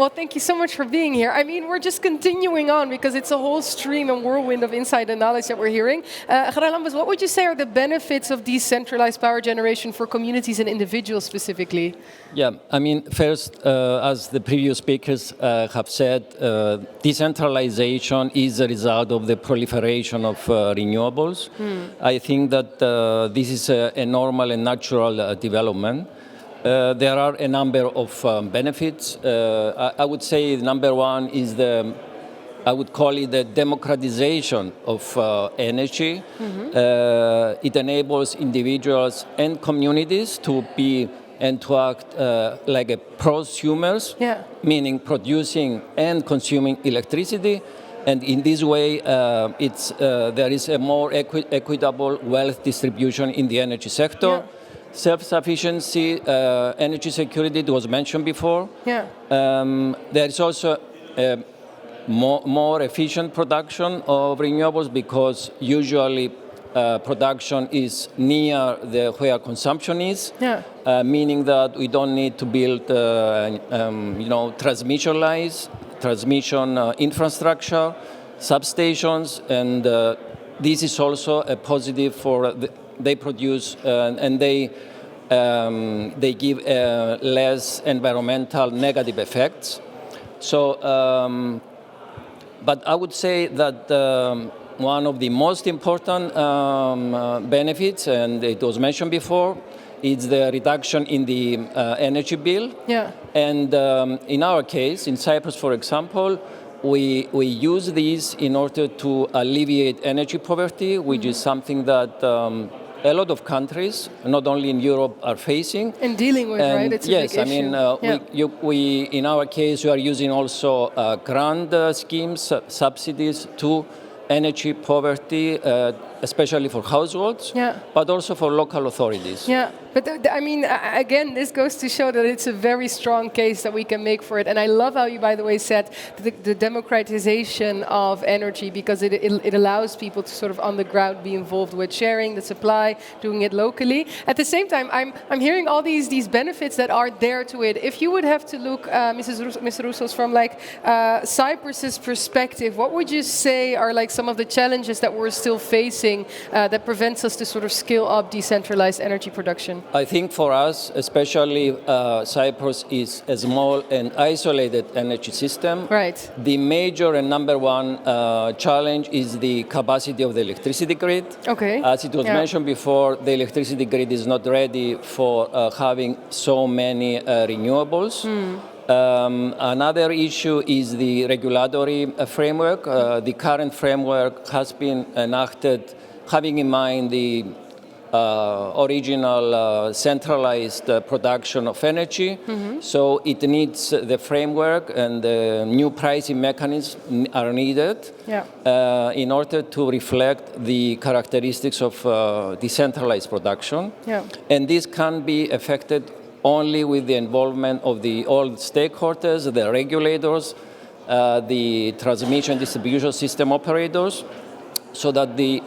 Well, thank you so much for being here. I mean, we're just continuing on because it's a whole stream and whirlwind of insight and knowledge that we're hearing. Charalambos, what would you say are the benefits of decentralized power generation for communities and individuals specifically? Yeah, I mean, first, as the previous speakers have said, decentralization is a result of the proliferation of renewables. I think that this is a normal and natural development. There are a number of benefits. I would say number one is I would call it the democratization of energy. It enables individuals and communities to be and to act like a prosumers, meaning producing and consuming electricity. And in this way, there is a more equitable wealth distribution in the energy sector. Self-sufficiency, energy security, it was mentioned before. There is also more efficient production of renewables because usually production is near where consumption is, meaning that we don't need to build, transmission infrastructure, substations, and this is also a positive for they produce and they give less environmental negative effects. So, but I would say that one of the most important benefits, and it was mentioned before, is the reduction in the energy bill. And in our case, in Cyprus, for example, we use these in order to alleviate energy poverty, which is something that a lot of countries, not only in Europe, are facing. And dealing with, right? It's a big issue. We in our case, we are using also grant schemes, subsidies to energy poverty, especially for households, but also for local authorities. But I mean, again, this goes to show that it's a very strong case that we can make for it. And I love how you, by the way, said the democratization of energy, because it allows people to sort of on the ground be involved with sharing the supply, doing it locally. At the same time, I'm hearing all these benefits that are there to it. If you would have to look, Mr. Rousos, from like Cyprus's perspective, what would you say are like some of the challenges that we're still facing that prevents us to sort of scale up decentralized energy production? I think for us, especially Cyprus is a small and isolated energy system. The major and number one challenge is the capacity of the electricity grid. As it was mentioned before, the electricity grid is not ready for having so many renewables. Another issue is the regulatory framework. The current framework has been enacted having in mind the original centralized production of energy. So it needs the framework, and the new pricing mechanisms are needed in order to reflect the characteristics of decentralized production. And this can be affected only with the involvement of all stakeholders, the regulators, the transmission distribution system operators, so that the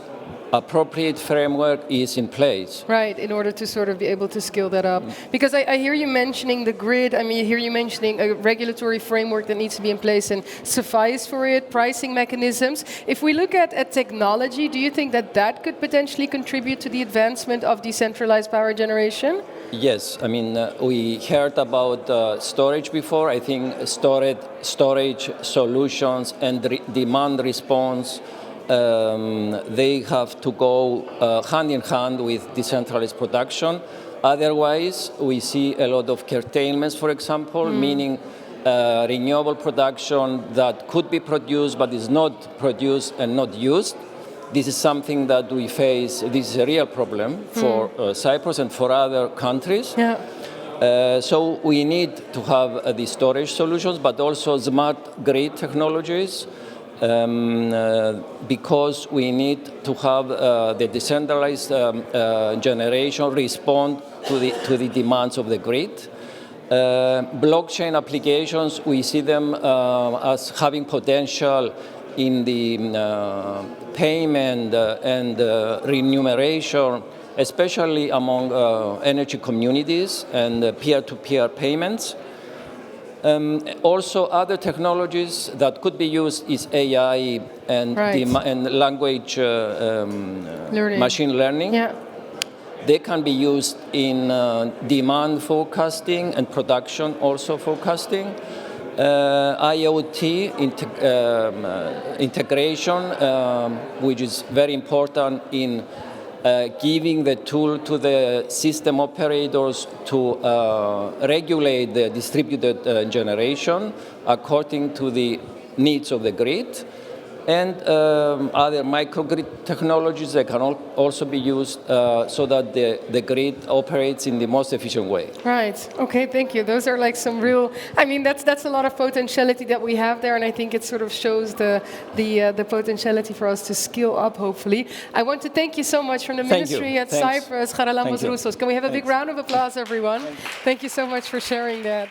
appropriate framework is in place. In order to sort of be able to scale that up. Because I hear you mentioning the grid, I mean, I hear you mentioning a regulatory framework that needs to be in place and suffice for it, pricing mechanisms. If we look at technology, do you think that could potentially contribute to the advancement of decentralized power generation? Yes, I mean, we heard about storage before. I think storage solutions and demand response, they have to go hand in hand with decentralized production. Otherwise, we see a lot of curtailments, for example, meaning renewable production that could be produced but is not produced and not used. This is something that we face. This is a real problem for Cyprus and for other countries. So we need to have these storage solutions, but also smart grid technologies, because we need to have the decentralized generation respond to the demands of the grid. Blockchain applications, we see them as having potential in the payment and remuneration, especially among energy communities and peer-to-peer payments. Also, other technologies that could be used is AI and, and language machine learning. Yeah. They can be used in demand forecasting and production also forecasting. IoT integration, which is very important in giving the tool to the system operators to regulate the distributed generation according to the needs of the grid. And other microgrid technologies that can also be used so that the grid operates in the most efficient way. Right. Okay, thank you. Those are like some real, I mean, that's a lot of potentiality that we have there, and I think it sort of shows the potentiality for us to skill up, hopefully. I want to thank you so much from the Ministry at Cyprus, Charalambos Rousos. Can we have a big round of applause, everyone? Thank you so much for sharing that.